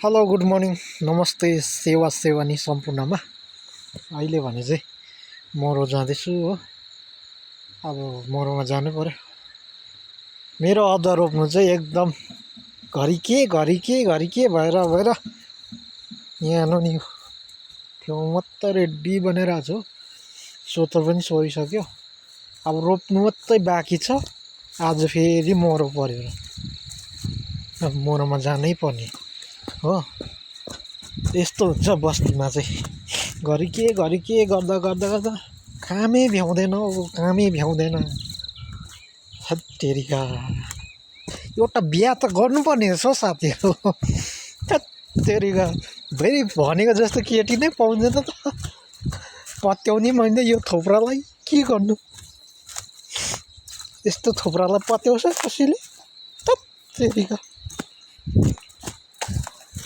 Hello good morning नमस्ते सेवा सेवानी सम्पूर्णमा अहिले भने चाहिँ मरो जाँदैछु हो। अब मरोमा जानु पर्यो। मेरो अदुवा रोप्नु चाहिँ एकदम घरि के भएर यहाँ नु नि त्यो मात्रै रेडी बनेर आएको छु। सोतर पनि सोइसक्यो, अब रोप्नु मात्रै बाँकी छ। आज फेरि मरो पर्यो र अब मरोमा जानै पर्ने हो। यस्तो हुन्छ बस्तीमा चाहिँ, घरि के गर्दा कामै भ्याउँदैन हत्तेरिका। एउटा बिहा त गर्नुपर्ने रहेछ हौ साथीहरू। हत्तेरिका फेरि भनेको जस्तो केटी नै पाउँदैन त। पत्याउने मैले यो थोप्रालाई के गर्नु, यस्तो थोप्रालाई पत्याउँछ कसैले? हत्तेरिका।